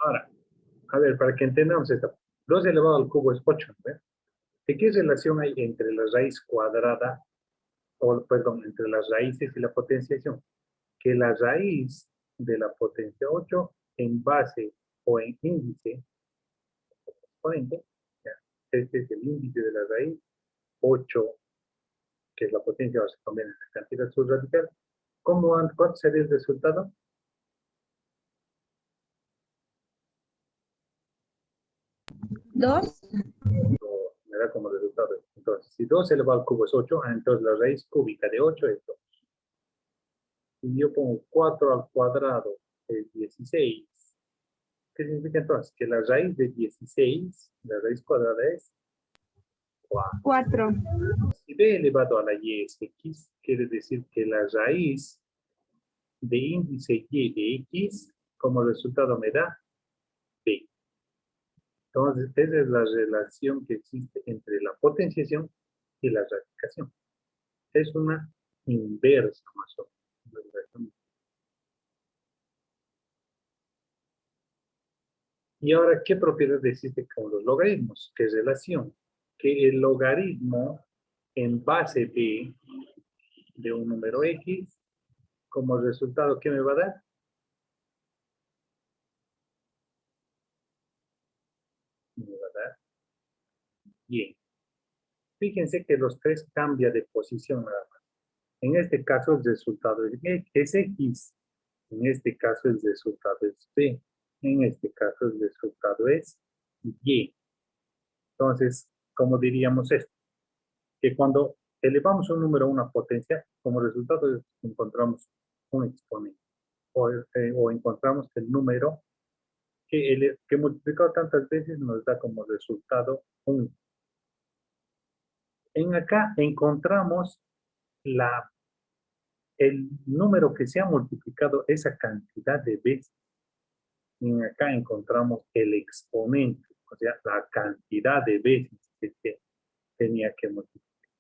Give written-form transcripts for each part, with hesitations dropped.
Ahora, a ver, para que entendamos esto. 2 elevado al cubo es 8, ¿no? ¿De qué relación hay entre la raíz cuadrada, o perdón, entre las raíces y la potenciación? Que la raíz de la potencia 8 en base o en índice, exponente, ya, este es el índice de la raíz, 8, que es la potencia, ahora se conviene en la cantidad subradical. ¿Cuánto sería el resultado? 2. Me da como resultado. Entonces, si 2 elevado al cubo es 8, entonces la raíz cúbica de 8 es 2. Y yo pongo 4 al cuadrado es 16. ¿Qué significa entonces? Que la raíz de 16, la raíz cuadrada es 4. 4. Si b elevado a la y es x, quiere decir que la raíz de índice y de x, como resultado me da b. Entonces, esa es la relación que existe entre la potenciación y la radicación. Es una inversa más o menos. Y ahora, ¿qué propiedad existe con los logaritmos? ¿Qué relación? Que el logaritmo en base b de un número x, como resultado, ¿qué me va a dar? Me va a dar y. Fíjense que los tres cambian de posición nada más. En este caso el resultado es x. En este caso el resultado es b. En este caso el resultado es y. Entonces, ¿cómo diríamos esto? Que cuando elevamos un número a una potencia, como resultado encontramos un exponente. O encontramos el número que multiplicado tantas veces nos da como resultado 1. En acá encontramos el número que se ha multiplicado esa cantidad de veces. Y acá encontramos el exponente, o sea, la cantidad de veces que se tenía que multiplicar.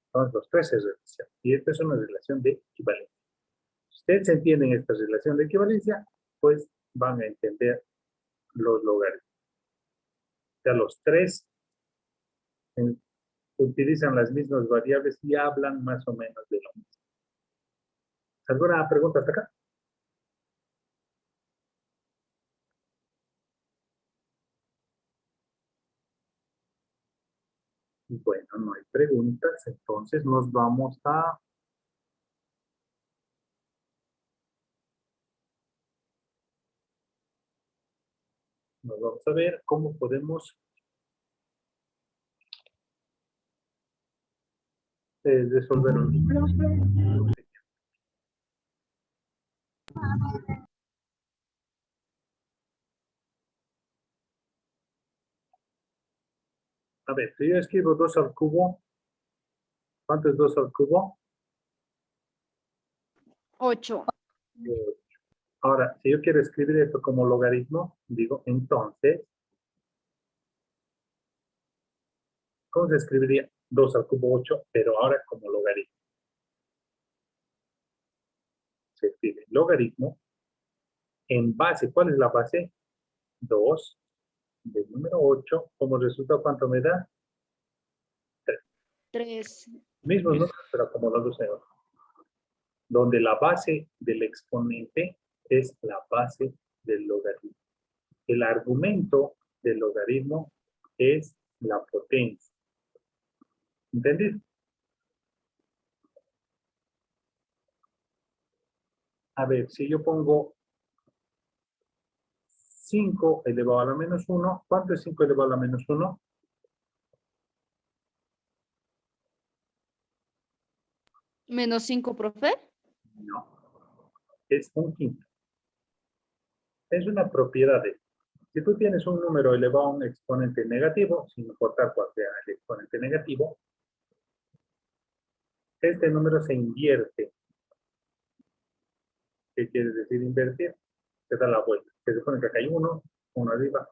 Entonces, los tres se relacionan. Y esta es una relación de equivalencia. Si ustedes entienden esta relación de equivalencia, pues van a entender los logaritmos. O sea, los tres utilizan las mismas variables y hablan más o menos de lo mismo. ¿Alguna pregunta hasta acá? Bueno, no hay preguntas, entonces nos vamos a ver cómo podemos resolver un. A ver, si yo escribo 2 al cubo, ¿cuánto es 2 al cubo? 8. Ahora, si yo quiero escribir esto como logaritmo, digo, entonces, ¿cómo se escribiría 2 al cubo 8, pero ahora como logaritmo? Se escribe logaritmo en base, ¿cuál es la base? 2 del número 8, como resultado, ¿cuánto me da? 3. 3. Mismos números, pero acomodados en otro. Donde la base del exponente es la base del logaritmo. El argumento del logaritmo es la potencia. ¿Entendido? A ver, si yo pongo 5 elevado a la menos 1, ¿cuánto es 5 elevado a la menos 1? Menos 5, profe. No, es un quinto. Es una propiedad de. Si tú tienes un número elevado a un exponente negativo, sin importar cuál sea el exponente negativo, este número se invierte. ¿Qué quiere decir invertir? Se da la vuelta. Se supone que acá hay uno arriba,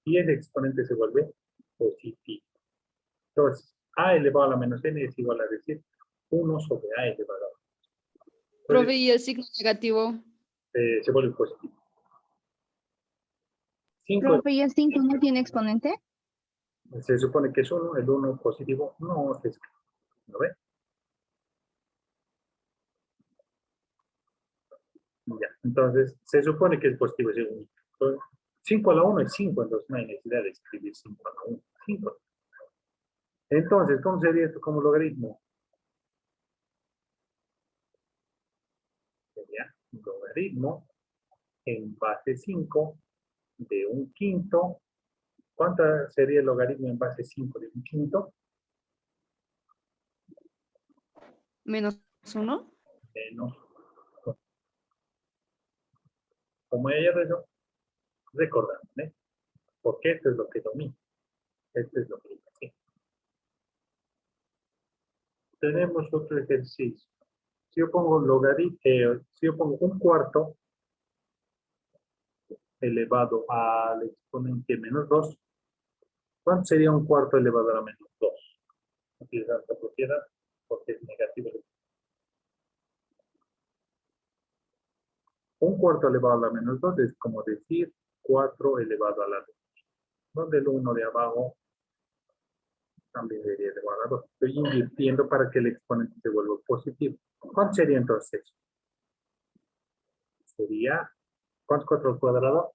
y el exponente se vuelve positivo. Entonces, a elevado a la menos n es igual a decir 1 sobre a elevado a la menos. Profe, ¿y el signo negativo? Se vuelve positivo. 5 Profe, ¿y el 5 no tiene exponente? se supone que es 1, el 1 positivo no se escribe. ¿Lo ve? Ya, entonces se supone que es positivo ese 1. Entonces, 5 a la 1 es 5, entonces no hay necesidad de escribir 5 a la 1. 5. Entonces, ¿cómo sería esto como logaritmo? Sería logaritmo en base 5 de un quinto. ¿Cuánto sería el logaritmo en base 5 de un quinto? Menos 1. Menos. Como ya eso, recordando, ¿eh? Porque esto es lo que domina. Esto es lo que dice. Tenemos otro ejercicio. Si yo pongo logaritmo, si yo pongo un cuarto elevado al exponente menos 2, ¿cuánto sería un cuarto elevado a la menos 2? Utiliza esta propiedad porque es negativo. Un cuarto elevado a la menos 2 es como decir 4 elevado a la 2. Donde el 1 de abajo también sería elevado a 2. Estoy invirtiendo para que el exponente se vuelva positivo. ¿Cuánto sería entonces eso? Sería, ¿cuánto 4 al cuadrado?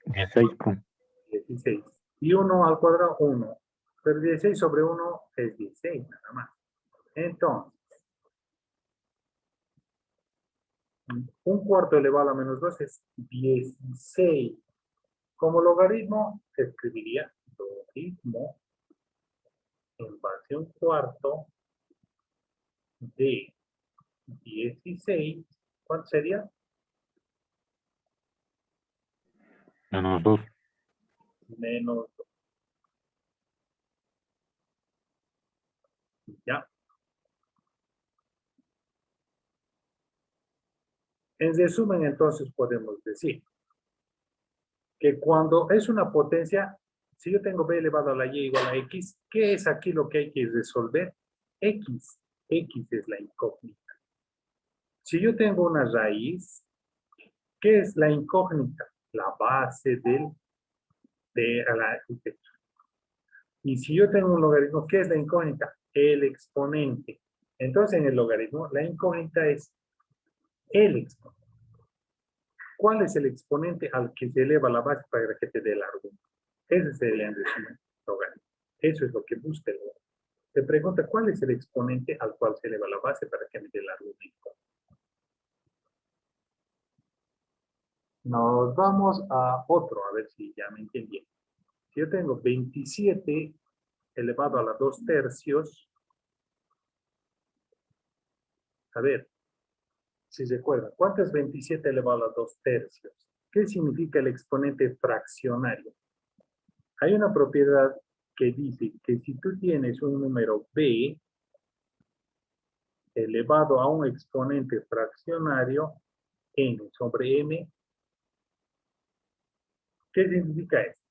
16. 16. Y 1 al cuadrado, 1. Pero 16 sobre 1 es 16, nada más. Entonces, un cuarto elevado a menos 2 es 16. Como logaritmo, escribiría logaritmo en base a un cuarto de 16. ¿Cuánto sería? Menos 2. Menos 2. ¿Ya? En resumen, entonces podemos decir que cuando es una potencia, si yo tengo b elevado a la y igual a x, ¿qué es aquí lo que hay que resolver? X. X es la incógnita. Si yo tengo una raíz, ¿qué es la incógnita? La base de la arquitectura. Y si yo tengo un logaritmo, ¿qué es la incógnita? El exponente. Entonces, en el logaritmo, la incógnita es el exponente. ¿Cuál es el exponente al que se eleva la base para que te dé el argumento? Ese sería el resumen logaritmo. Eso es lo que busca el logaritmo. Te pregunta cuál es el exponente al cual se eleva la base para que me dé el argumento. Nos vamos a otro, a ver si ya me entendí. Si yo tengo 27 elevado a la 2 tercios, a ver, si se acuerdan, ¿cuánto es 27 elevado a 2 tercios? ¿Qué significa el exponente fraccionario? Hay una propiedad que dice que si tú tienes un número b elevado a un exponente fraccionario, n sobre m, ¿qué significa esto?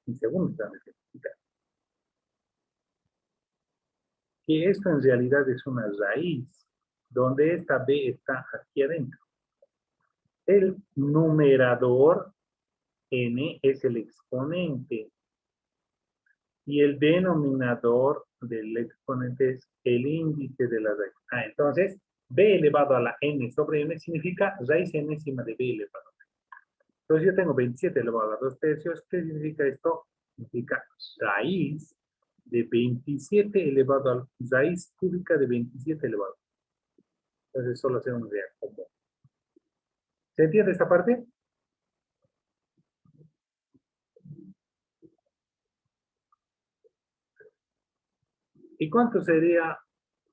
En segundo también significa que esto en realidad es una raíz, donde esta b está aquí adentro. El numerador n es el exponente y el denominador del exponente es el índice de la raíz. Entonces, b elevado a la n sobre n significa raíz enésima de b elevado a la n. Entonces, yo tengo 27 elevado a 2 tercios. ¿Qué significa esto? Significa raíz de 27 elevado a raíz cúbica de 27 elevado. Entonces, solo hacer una idea común. ¿Se entiende esta parte? ¿Y cuánto sería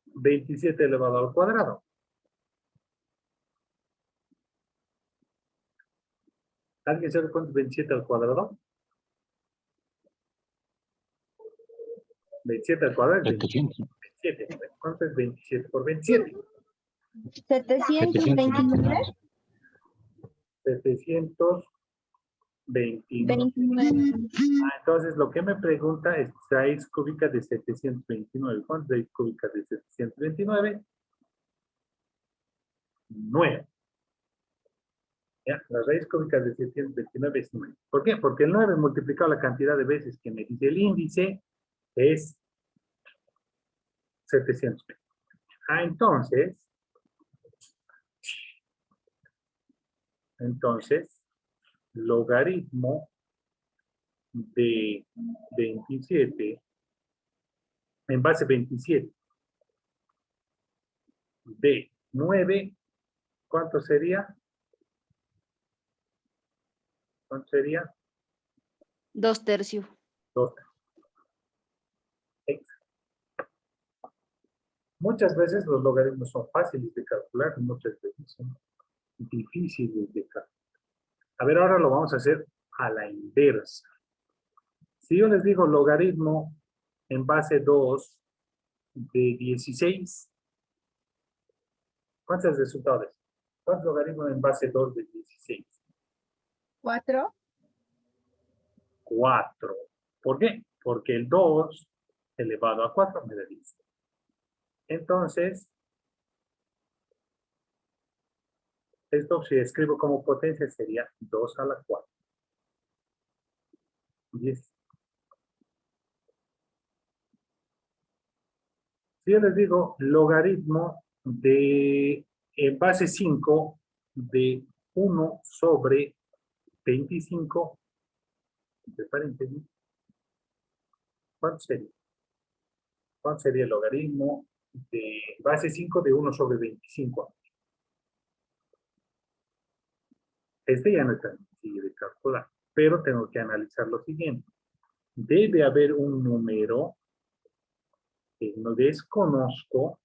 27 elevado al cuadrado? ¿Alguien sabe cuánto es 27 al cuadrado? 27 al cuadrado es 700. 27. ¿Cuánto es 27 por 27? 729. 729. 29. Entonces, lo que me pregunta es raíz cúbica de 729. ¿Cuánto es raíz cúbica de 729? 9. ¿Ya? La raíz cúbica de 729 es 9. ¿Por qué? Porque el 9 multiplicado la cantidad de veces que me dice el índice es 720. Entonces, logaritmo de 27 en base 27 de 9, ¿cuánto sería? ¿Cuánto sería? 2/3. 2. Muchas veces los logaritmos son fáciles de calcular, muchas veces son difíciles de calcular. A ver, ahora lo vamos a hacer a la inversa. Si yo les digo logaritmo en base 2 de 16, ¿cuántos resultados? ¿Cuántos logaritmos en base 2 de 16? 4. 4. ¿Por qué? Porque el 2 elevado a 4 me da 10. Entonces, esto si escribo como potencia sería 2 a la 4. 10. Si yo les digo logaritmo de base 5 de 1 sobre 25, entre paréntesis, ¿cuánto sería? ¿Cuánto sería el logaritmo de base 5 de 1 sobre 25? Este ya no es tan sencillo de calcular, pero tengo que analizar lo siguiente. Debe haber un número que no desconozco.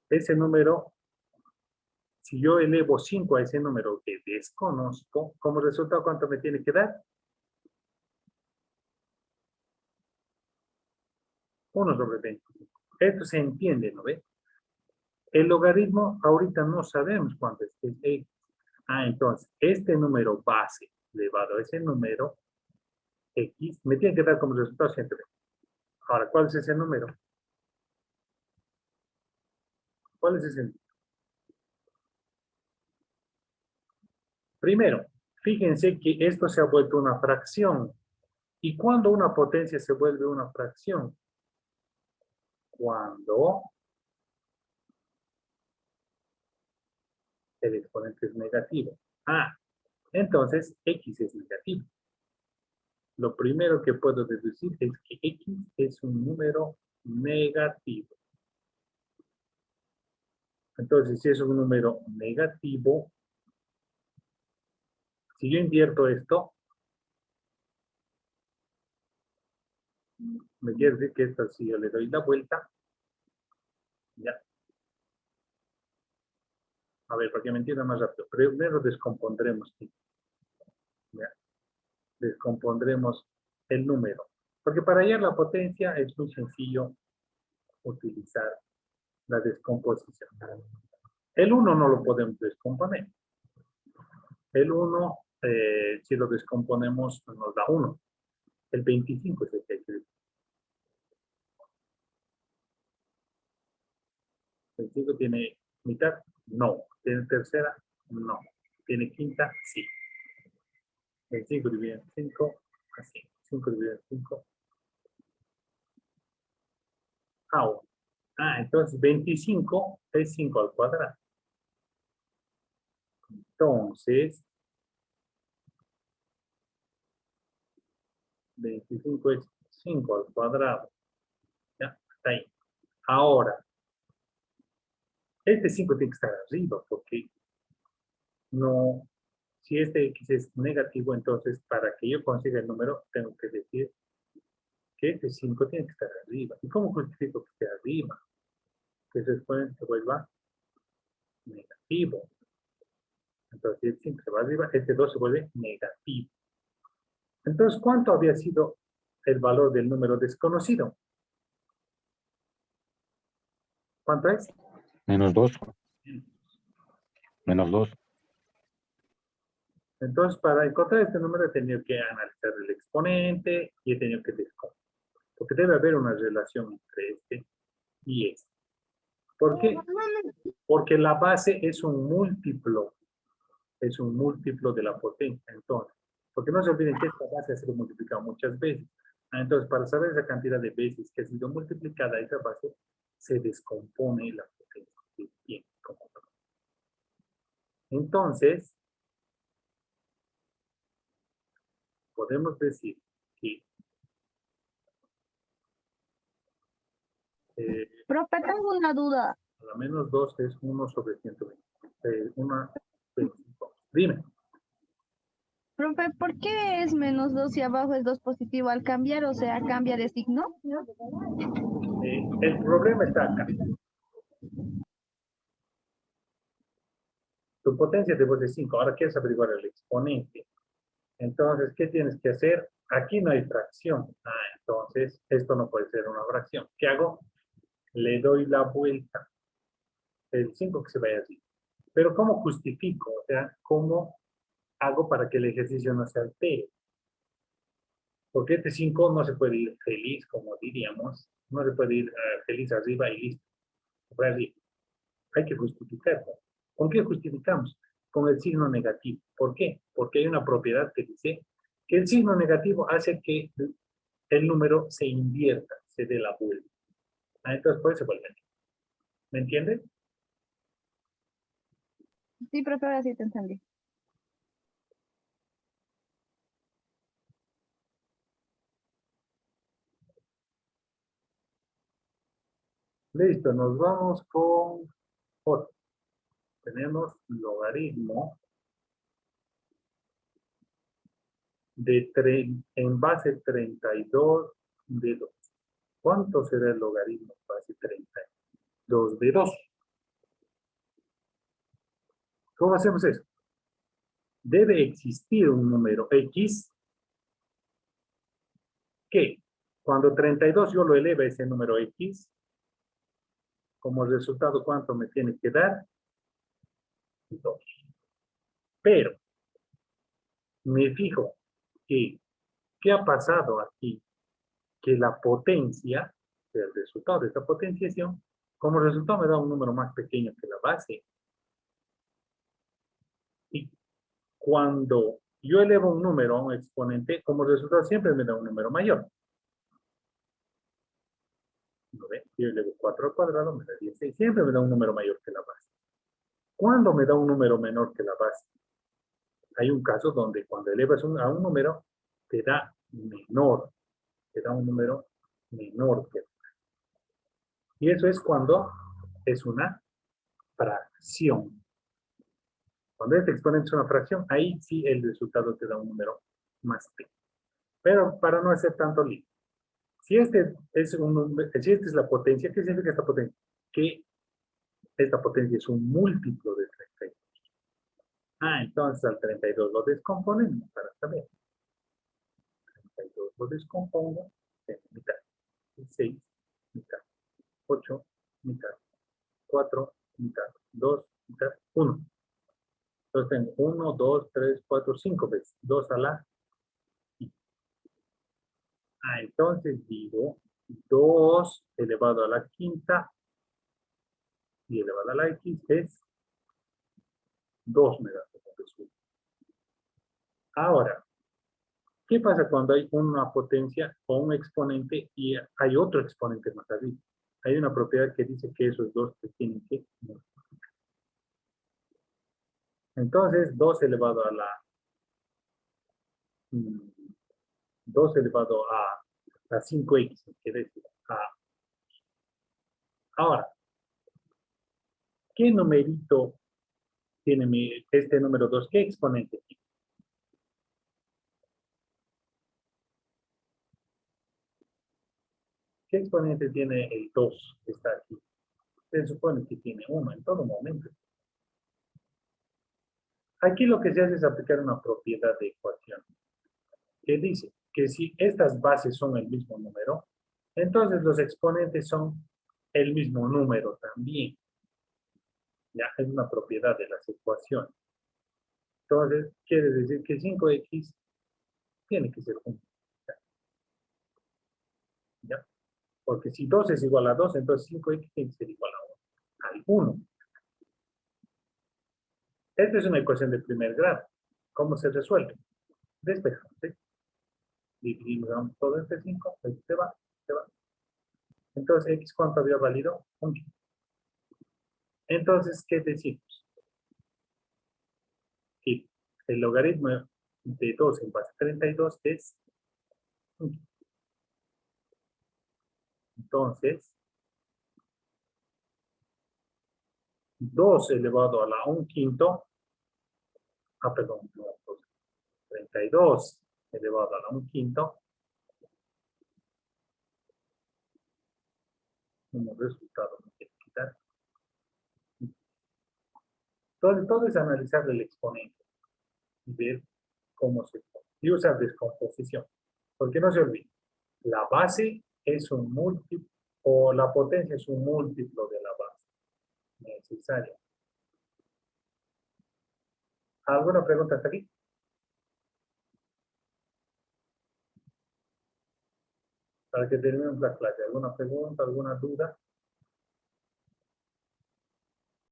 Ese número, si yo elevo 5 a ese número que desconozco, como resultado, ¿cuánto me tiene que dar? 1 sobre 25. Esto se entiende, ¿no ve? El logaritmo, ahorita no sabemos cuánto es x. Entonces, este número base elevado a ese número x, me tiene que dar como resultado 120. Ahora, ¿cuál es ese número? ¿Cuál es ese número? Primero, fíjense que esto se ha vuelto una fracción. ¿Y cuándo una potencia se vuelve una fracción? Cuando el exponente es negativo. Entonces x es negativo. Lo primero que puedo deducir es que x es un número negativo. Entonces, si es un número negativo, si yo invierto esto, me quiere decir que esto, si yo le doy la vuelta, ya. A ver, para que me entienda más rápido. Primero descompondremos. Ya. Descompondremos el número. Porque para hallar la potencia es muy sencillo utilizar la descomposición. El 1 no lo podemos descomponer. El 1, si lo descomponemos, nos da 1. El 25 es el que hay que decir. ¿El 5 tiene mitad? No. ¿Tiene tercera? No. ¿Tiene quinta? Sí. El 5 dividido en 5, así. 5 dividido en 5. 1. Entonces 25 es 5 al cuadrado. Entonces, 25 es 5 al cuadrado. Ya, está ahí. Ahora, este 5 tiene que estar arriba porque no, si este x es negativo, entonces para que yo consiga el número, tengo que decir que este 5 tiene que estar arriba. ¿Y cómo justifico que esté arriba? Que ese exponente se vuelva negativo. Entonces, si el 5 se va arriba, este 2 se vuelve negativo. Entonces, ¿cuánto había sido el valor del número desconocido? ¿Cuánto es? -2. -2. Entonces, para encontrar este número he tenido que analizar el exponente y he tenido que descomponer. Porque debe haber una relación entre este y este. ¿Por qué? Porque la base es un múltiplo de la potencia. Entonces, porque no se olviden que esta base ha sido multiplicada muchas veces. Entonces, para saber esa cantidad de veces que ha sido multiplicada esa base, se descompone la potencia que tiene como tal. Entonces, podemos decir que Profe, tengo una duda. a la menos 2 es 1 sobre 120. 25. Dime. Profe, ¿por qué es menos 2 y abajo es 2 positivo al cambiar? O sea, cambia de signo. El problema está acá. Tu potencia de voz es 5. Ahora quieres averiguar el exponente. Entonces, ¿qué tienes que hacer? Aquí no hay fracción. Entonces, esto no puede ser una fracción. ¿Qué hago? Le doy la vuelta. El 5 que se vaya así. Pero ¿cómo justifico? O sea, ¿cómo hago para que el ejercicio no se altere? Porque este 5 no se puede ir feliz, como diríamos. No se puede ir feliz arriba y listo. Por arriba. Hay que justificarlo. ¿Con qué justificamos? Con el signo negativo. ¿Por qué? Porque hay una propiedad que dice que el signo negativo hace que el número se invierta, se dé la vuelta. Entonces, por eso se vuelve. ¿Me entiendes? Sí, profe, ahora sí te entendí. Listo, nos vamos con otro. Tenemos logaritmo de en base 32 de 2. ¿Cuánto será el logaritmo en base 32 de 2? ¿Cómo hacemos eso? Debe existir un número X que cuando 32 yo lo eleve a ese número X, como resultado, ¿cuánto me tiene que dar? 2. Pero me fijo que, ¿qué ha pasado aquí? Que la potencia, el resultado de esta potenciación, como resultado me da un número más pequeño que la base. Y cuando yo elevo un número a un exponente, como resultado siempre me da un número mayor. ¿No ve? Yo elevo 4 al cuadrado, me da 16. Siempre me da un número mayor que la base. ¿Cuándo me da un número menor que la base? Hay un caso donde cuando elevas a un número, te da menor. Te da un número menor que la base. Y eso es cuando es una fracción. Cuando este exponente es una fracción, ahí sí el resultado te da un número más pequeño. Pero para no hacer tanto lío. Si este es si esta es la potencia, ¿qué significa esta potencia? Que esta potencia es un múltiplo de 32. Entonces al 32 lo descomponemos para saber. 32 lo descompongo en mitad. 6, mitad. 8, mitad. 4, mitad. 2, mitad. 1. Entonces tengo 1, 2, 3, 4, 5 veces. 2 a la I. Entonces digo 2 elevado a la quinta y elevado a la X es 2 me da como resultado. Ahora, ¿qué pasa cuando hay una potencia o un exponente y hay otro exponente más arriba? Hay una propiedad que dice que esos dos se tienen que multiplicar. Entonces, 2 elevado a la 2 elevado a la 5x, quiere decir a. Ahora, ¿qué numerito tiene este número 2? ¿Qué exponente tiene? ¿Qué exponente tiene el 2 que está aquí? Se supone que tiene 1 en todo momento. Aquí lo que se hace es aplicar una propiedad de ecuación que dice que si estas bases son el mismo número, entonces los exponentes son el mismo número también. Ya es una propiedad de las ecuaciones. Entonces, quiere decir que 5x tiene que ser 1. ¿Ya? Porque si 2 es igual a 2, entonces 5x tiene que ser igual a 1. 1. Esta es una ecuación de primer grado. ¿Cómo se resuelve? Despejamos, ¿sí? Dividimos todo entre 5, pues se va, se va. Entonces, ¿x cuánto había valido? 1. Entonces, ¿qué decimos? Que el logaritmo de 2 en base a 32 es 1. Entonces, 2 elevado a la 1/5, perdón, no, 32 elevado a la 1/5, como resultado no quiero quitar. Todo es analizar el exponente y ver cómo se pone. Y usar descomposición. Porque no se olvide, la base es un múltiplo, o la potencia es un múltiplo de la base. Necesario. ¿Alguna pregunta hasta aquí? Para que terminemos la clase. ¿Alguna pregunta, alguna duda?